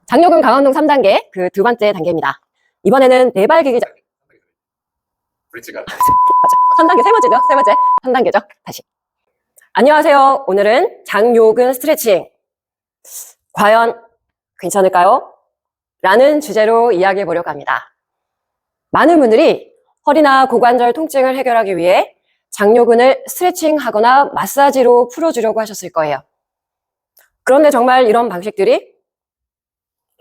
장요근 강화운동 3단계 그 두 번째 단계입니다. 이번에는 네발기기 브릿지가 맞아. 3단계 세 번째죠. 세 번째 3단계죠. 다시. 안녕하세요. 오늘은 장요근 스트레칭. 과연 괜찮을까요? 라는 주제로 이야기해 보려고 합니다. 많은 분들이 허리나 고관절 통증을 해결하기 위해 장요근을 스트레칭하거나 마사지로 풀어주려고 하셨을 거예요. 그런데 정말 이런 방식들이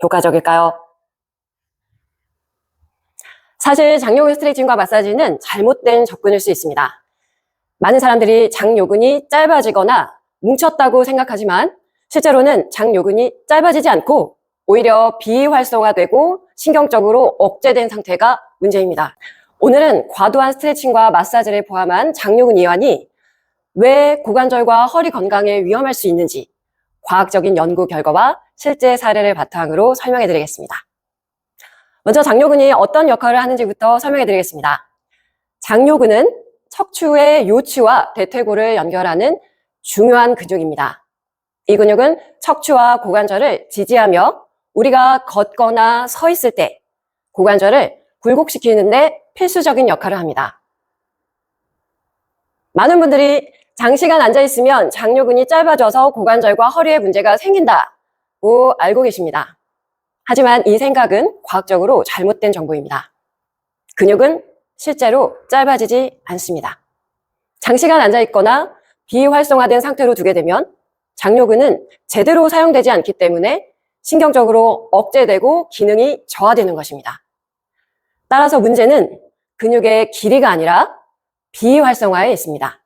효과적일까요? 사실 장요근 스트레칭과 마사지는 잘못된 접근일 수 있습니다. 많은 사람들이 장요근이 짧아지거나 뭉쳤다고 생각하지만 실제로는 장요근이 짧아지지 않고 오히려 비활성화되고 신경적으로 억제된 상태가 문제입니다. 오늘은 과도한 스트레칭과 마사지를 포함한 장요근 이완이 왜 고관절과 허리 건강에 위험할 수 있는지 과학적인 연구 결과와 실제 사례를 바탕으로 설명해 드리겠습니다. 먼저 장요근이 어떤 역할을 하는지부터 설명해 드리겠습니다. 장요근은 척추의 요추와 대퇴골을 연결하는 중요한 근육입니다. 이 근육은 척추와 고관절을 지지하며 우리가 걷거나 서 있을 때 고관절을 굴곡시키는데 필수적인 역할을 합니다. 많은 분들이 장시간 앉아있으면 장요근이 짧아져서 고관절과 허리에 문제가 생긴다고 알고 계십니다. 하지만 이 생각은 과학적으로 잘못된 정보입니다. 근육은 실제로 짧아지지 않습니다. 장시간 앉아있거나 비활성화된 상태로 두게 되면 장요근은 제대로 사용되지 않기 때문에 신경적으로 억제되고 기능이 저하되는 것입니다. 따라서 문제는 근육의 길이가 아니라 비활성화에 있습니다.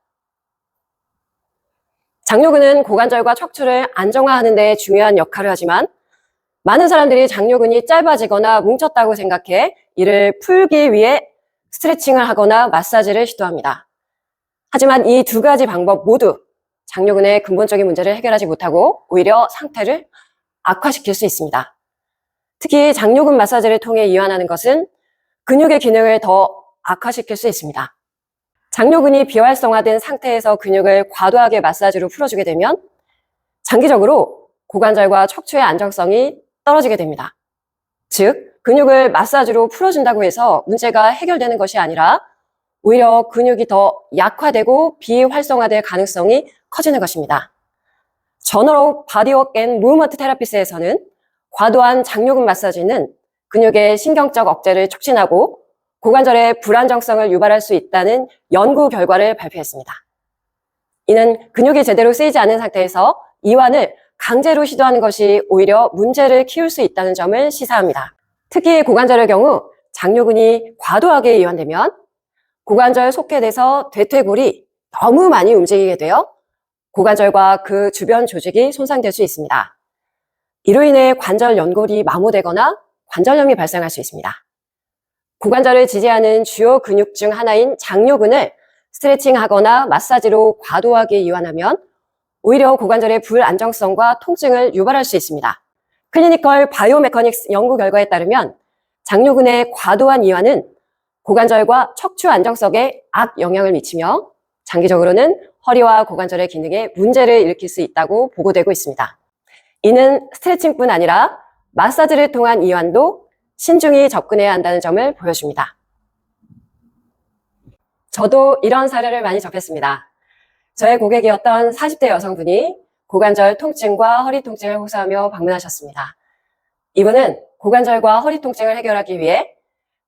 장요근은 고관절과 척추를 안정화하는 데 중요한 역할을 하지만 많은 사람들이 장요근이 짧아지거나 뭉쳤다고 생각해 이를 풀기 위해 스트레칭을 하거나 마사지를 시도합니다. 하지만 이 두 가지 방법 모두 장요근의 근본적인 문제를 해결하지 못하고 오히려 상태를 악화시킬 수 있습니다. 특히 장요근 마사지를 통해 이완하는 것은 근육의 기능을 더 악화시킬 수 있습니다. 장요근이 비활성화된 상태에서 근육을 과도하게 마사지로 풀어주게 되면 장기적으로 고관절과 척추의 안정성이 떨어지게 됩니다. 즉, 근육을 마사지로 풀어준다고 해서 문제가 해결되는 것이 아니라 오히려 근육이 더 약화되고 비활성화될 가능성이 커지는 것입니다. 저널 오브 바디워크 앤 무브먼트 테라피스에서는 과도한 장요근 마사지는 근육의 신경적 억제를 촉진하고 고관절의 불안정성을 유발할 수 있다는 연구 결과를 발표했습니다. 이는 근육이 제대로 쓰이지 않은 상태에서 이완을 강제로 시도하는 것이 오히려 문제를 키울 수 있다는 점을 시사합니다. 특히 고관절의 경우 장요근이 과도하게 이완되면 고관절 속회돼서 대퇴골이 너무 많이 움직이게 되어 고관절과 그 주변 조직이 손상될 수 있습니다. 이로 인해 관절 연골이 마모되거나 관절염이 발생할 수 있습니다. 고관절을 지지하는 주요 근육 중 하나인 장요근을 스트레칭하거나 마사지로 과도하게 이완하면 오히려 고관절의 불안정성과 통증을 유발할 수 있습니다. 클리니컬 바이오메커닉스 연구 결과에 따르면 장요근의 과도한 이완은 고관절과 척추 안정성에 악영향을 미치며 장기적으로는 허리와 고관절의 기능에 문제를 일으킬 수 있다고 보고되고 있습니다. 이는 스트레칭뿐 아니라 마사지를 통한 이완도 신중히 접근해야 한다는 점을 보여줍니다. 저도 이런 사례를 많이 접했습니다. 저의 고객이었던 40대 여성분이 고관절 통증과 허리 통증을 호소하며 방문하셨습니다. 이분은 고관절과 허리 통증을 해결하기 위해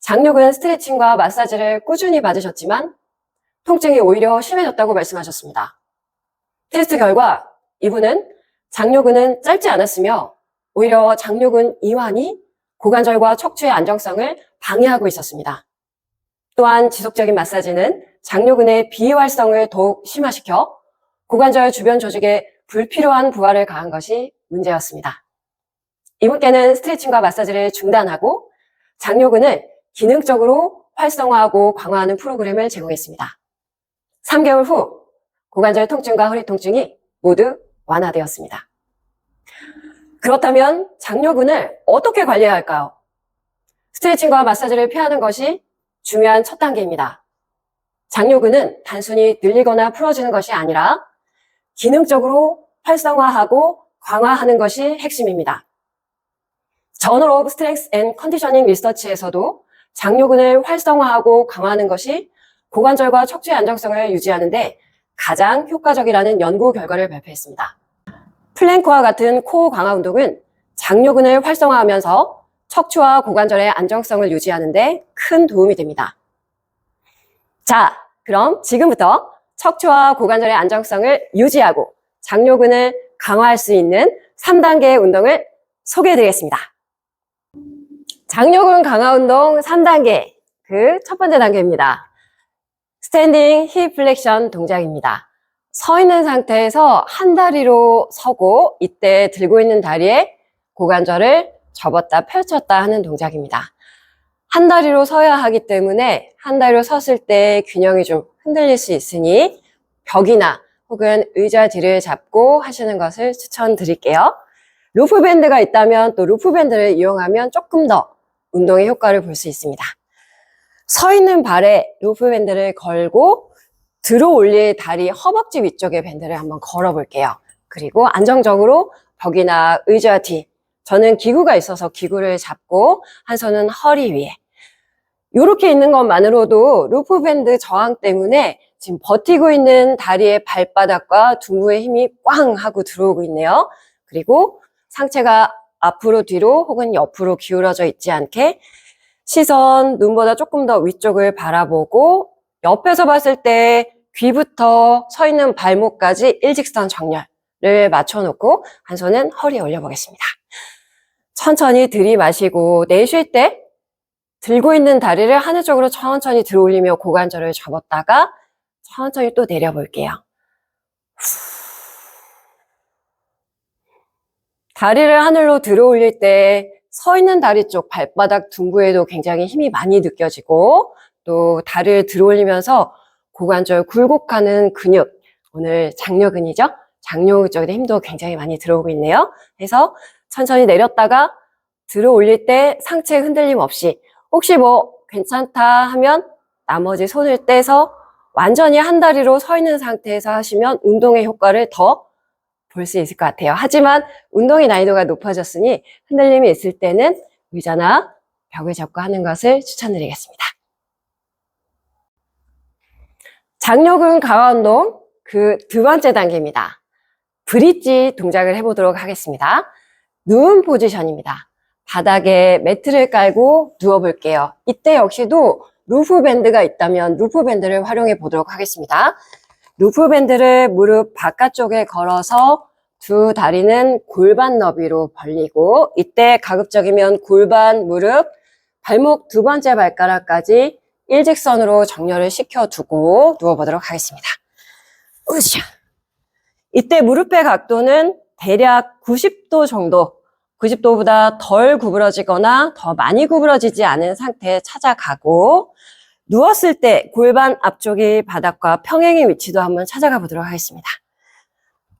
장요근 스트레칭과 마사지를 꾸준히 받으셨지만 통증이 오히려 심해졌다고 말씀하셨습니다. 테스트 결과 이분은 장요근은 짧지 않았으며 오히려 장요근 이완이 고관절과 척추의 안정성을 방해하고 있었습니다. 또한 지속적인 마사지는 장요근의 비활성을 더욱 심화시켜 고관절 주변 조직에 불필요한 부하를 가한 것이 문제였습니다. 이분께는 스트레칭과 마사지를 중단하고 장요근을 기능적으로 활성화하고 강화하는 프로그램을 제공했습니다. 3개월 후 고관절 통증과 허리 통증이 모두 완화되었습니다. 그렇다면 장요근을 어떻게 관리해야 할까요? 스트레칭과 마사지를 피하는 것이 중요한 첫 단계입니다. 장요근은 단순히 늘리거나 풀어주는 것이 아니라 기능적으로 활성화하고 강화하는 것이 핵심입니다. 저널 오브 스트렝스 앤 컨디셔닝 리서치에서도 장요근을 활성화하고 강화하는 것이 고관절과 척추의 안정성을 유지하는데 가장 효과적이라는 연구 결과를 발표했습니다. 플랭크와 같은 코어 강화 운동은 장요근을 활성화하면서 척추와 고관절의 안정성을 유지하는데 큰 도움이 됩니다. 자, 그럼 지금부터 척추와 고관절의 안정성을 유지하고 장요근을 강화할 수 있는 3단계의 운동을 소개해드리겠습니다. 장요근 강화 운동 3단계, 그 첫 번째 단계입니다. 스탠딩 힙 플렉션 동작입니다. 서 있는 상태에서 한 다리로 서고 이때 들고 있는 다리에 고관절을 접었다 펼쳤다 하는 동작입니다. 한 다리로 서야 하기 때문에 한 다리로 섰을 때 균형이 좀 흔들릴 수 있으니 벽이나 혹은 의자 뒤를 잡고 하시는 것을 추천드릴게요. 루프밴드가 있다면 또 루프밴드를 이용하면 조금 더 운동의 효과를 볼 수 있습니다. 서 있는 발에 루프밴드를 걸고 들어 올릴 다리 허벅지 위쪽에 밴드를 한번 걸어 볼게요. 그리고 안정적으로 벽이나 의자 뒤, 저는 기구가 있어서 기구를 잡고 한 손은 허리 위에. 이렇게 있는 것만으로도 루프밴드 저항 때문에 지금 버티고 있는 다리의 발바닥과 둔부의 힘이 꽝 하고 들어오고 있네요. 그리고 상체가 앞으로 뒤로 혹은 옆으로 기울어져 있지 않게 시선 눈보다 조금 더 위쪽을 바라보고 옆에서 봤을 때 귀부터 서 있는 발목까지 일직선 정렬을 맞춰놓고 한 손은 허리에 올려보겠습니다. 천천히 들이마시고 내쉴 때 들고 있는 다리를 하늘 쪽으로 천천히 들어올리며 고관절을 접었다가 천천히 또 내려볼게요. 다리를 하늘로 들어올릴 때 서 있는 다리 쪽 발바닥 둔부에도 굉장히 힘이 많이 느껴지고 또 다리를 들어올리면서 고관절 굴곡하는 근육, 오늘 장요근이죠? 장요 쪽에 힘도 굉장히 많이 들어오고 있네요. 그래서 천천히 내렸다가 들어올릴 때 상체 흔들림 없이 혹시 뭐 괜찮다 하면 나머지 손을 떼서 완전히 한 다리로 서 있는 상태에서 하시면 운동의 효과를 더 볼 수 있을 것 같아요. 하지만 운동의 난이도가 높아졌으니 흔들림이 있을 때는 의자나 벽을 잡고 하는 것을 추천드리겠습니다. 장요근 강화 운동 그 두 번째 단계입니다. 브릿지 동작을 해보도록 하겠습니다. 누운 포지션입니다. 바닥에 매트를 깔고 누워볼게요. 이때 역시도 루프밴드가 있다면 루프밴드를 활용해 보도록 하겠습니다. 루프밴드를 무릎 바깥쪽에 걸어서 두 다리는 골반 너비로 벌리고 이때 가급적이면 골반, 무릎, 발목 두 번째 발가락까지 일직선으로 정렬을 시켜두고 누워보도록 하겠습니다. 으쌰. 이때 무릎의 각도는 대략 90도 정도, 90도보다 덜 구부러지거나 더 많이 구부러지지 않은 상태에 찾아가고 누웠을 때 골반 앞쪽이 바닥과 평행의 위치도 한번 찾아가 보도록 하겠습니다.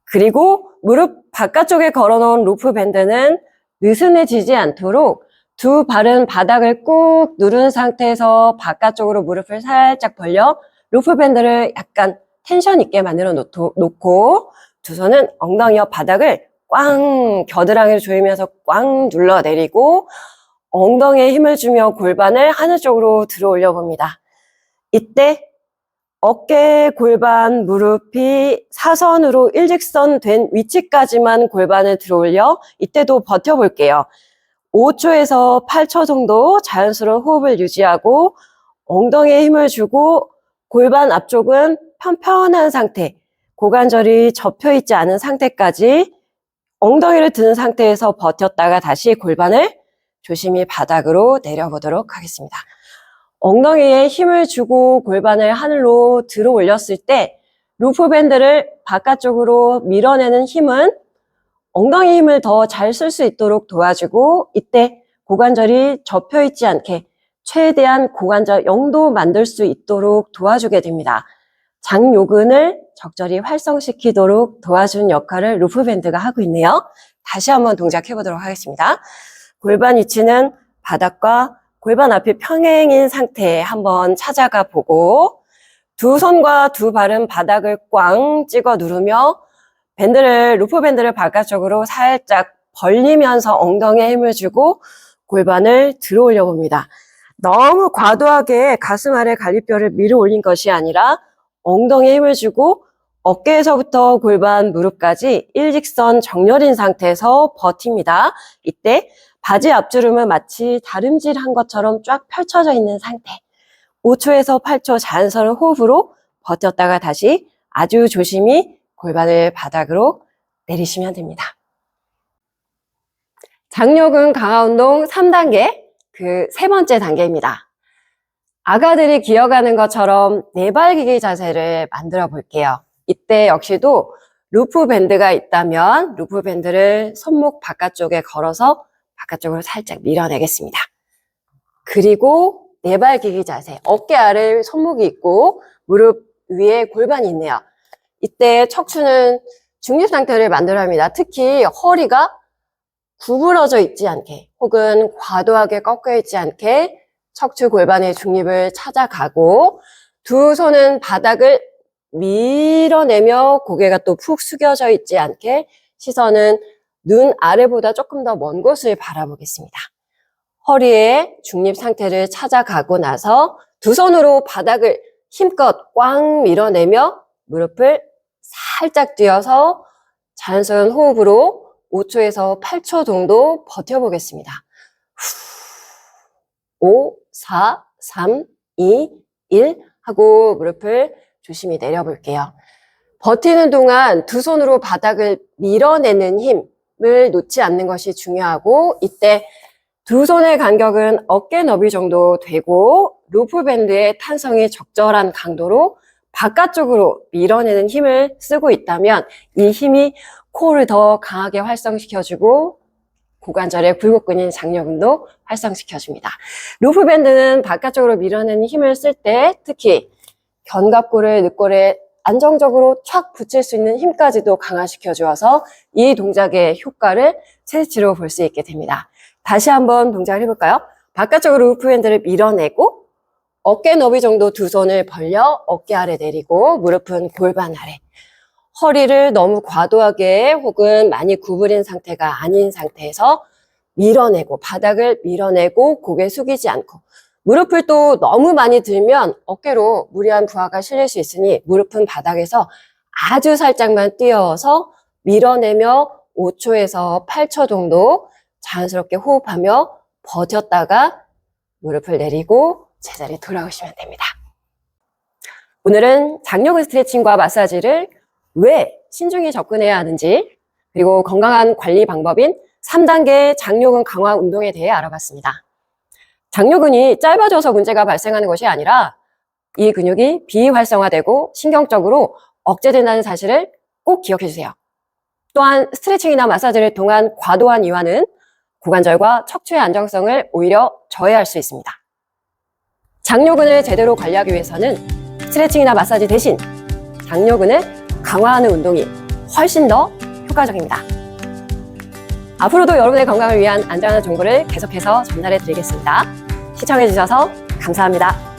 그리고 무릎 바깥쪽에 걸어놓은 루프밴드는 느슨해지지 않도록 두 발은 바닥을 꾹 누른 상태에서 바깥쪽으로 무릎을 살짝 벌려 루프밴드를 약간 텐션 있게 만들어 놓고 두 손은 엉덩이와 바닥을 꽝 겨드랑이를 조이면서 꽝 눌러 내리고 엉덩이에 힘을 주며 골반을 하늘 쪽으로 들어 올려 봅니다. 이때 어깨, 골반, 무릎이 사선으로 일직선 된 위치까지만 골반을 들어 올려 이때도 버텨볼게요. 5초에서 8초 정도 자연스러운 호흡을 유지하고 엉덩이에 힘을 주고 골반 앞쪽은 편편한 상태, 고관절이 접혀있지 않은 상태까지 엉덩이를 든 상태에서 버텼다가 다시 골반을 조심히 바닥으로 내려보도록 하겠습니다. 엉덩이에 힘을 주고 골반을 하늘로 들어 올렸을 때 루프밴드를 바깥쪽으로 밀어내는 힘은 엉덩이 힘을 더 잘 쓸 수 있도록 도와주고 이때 고관절이 접혀있지 않게 최대한 고관절 영도 만들 수 있도록 도와주게 됩니다. 장요근을 적절히 활성시키도록 도와주는 역할을 루프밴드가 하고 있네요. 다시 한번 동작해 보도록 하겠습니다. 골반 위치는 바닥과 골반 앞이 평행인 상태에 한번 찾아가 보고 두 손과 두 발은 바닥을 꽝 찍어 누르며 루프밴드를 바깥쪽으로 살짝 벌리면서 엉덩이에 힘을 주고 골반을 들어 올려 봅니다. 너무 과도하게 가슴 아래 갈비뼈를 밀어 올린 것이 아니라 엉덩이에 힘을 주고 어깨에서부터 골반, 무릎까지 일직선 정렬인 상태에서 버팁니다. 이때 바지 앞주름은 마치 다림질한 것처럼 쫙 펼쳐져 있는 상태. 5초에서 8초 자연스러운 호흡으로 버텼다가 다시 아주 조심히 골반을 바닥으로 내리시면 됩니다. 장요근 강화 운동 3단계, 그 세 번째 단계입니다. 아가들이 기어가는 것처럼 네발기기 자세를 만들어 볼게요. 이때 역시도 루프 밴드가 있다면 루프 밴드를 손목 바깥쪽에 걸어서 바깥쪽으로 살짝 밀어내겠습니다. 그리고 네발기기 자세, 어깨 아래에 손목이 있고 무릎 위에 골반이 있네요. 이때 척추는 중립 상태를 만들어야 합니다. 특히 허리가 구부러져 있지 않게 혹은 과도하게 꺾여 있지 않게 척추 골반의 중립을 찾아가고 두 손은 바닥을 밀어내며 고개가 또 푹 숙여져 있지 않게 시선은 눈 아래보다 조금 더 먼 곳을 바라보겠습니다. 허리의 중립 상태를 찾아가고 나서 두 손으로 바닥을 힘껏 꽉 밀어내며 무릎을 살짝 뛰어서 자연스러운 호흡으로 5초에서 8초 정도 버텨보겠습니다. 5, 4, 3, 2, 1 하고 무릎을 조심히 내려볼게요. 버티는 동안 두 손으로 바닥을 밀어내는 힘을 놓지 않는 것이 중요하고 이때 두 손의 간격은 어깨 너비 정도 되고 루프 밴드의 탄성이 적절한 강도로 바깥쪽으로 밀어내는 힘을 쓰고 있다면 이 힘이 코어를 더 강하게 활성시켜주고 고관절의 굴곡근인 장요근도 활성시켜줍니다. 루프 밴드는 바깥쪽으로 밀어내는 힘을 쓸 때 특히 견갑골을 늑골에 안정적으로 촥 붙일 수 있는 힘까지도 강화시켜 주어서 이 동작의 효과를 최대치로 볼 수 있게 됩니다. 다시 한번 동작을 해볼까요? 바깥쪽으로 루프 밴드를 밀어내고 어깨 너비 정도 두 손을 벌려 어깨 아래 내리고 무릎은 골반 아래. 허리를 너무 과도하게 혹은 많이 구부린 상태가 아닌 상태에서 밀어내고 바닥을 밀어내고 고개 숙이지 않고 무릎을 또 너무 많이 들면 어깨로 무리한 부하가 실릴 수 있으니 무릎은 바닥에서 아주 살짝만 띄어서 밀어내며 5초에서 8초 정도 자연스럽게 호흡하며 버텼다가 무릎을 내리고 제자리에 돌아오시면 됩니다. 오늘은 장요근 스트레칭과 마사지를 왜 신중히 접근해야 하는지 그리고 건강한 관리 방법인 3단계 장요근 강화 운동에 대해 알아봤습니다. 장요근이 짧아져서 문제가 발생하는 것이 아니라 이 근육이 비활성화되고 신경적으로 억제된다는 사실을 꼭 기억해 주세요. 또한 스트레칭이나 마사지를 통한 과도한 이완은 고관절과 척추의 안정성을 오히려 저해할 수 있습니다. 장요근을 제대로 관리하기 위해서는 스트레칭이나 마사지 대신 장요근을 강화하는 운동이 훨씬 더 효과적입니다. 앞으로도 여러분의 건강을 위한 안전한 정보를 계속해서 전달해 드리겠습니다. 시청해 주셔서 감사합니다.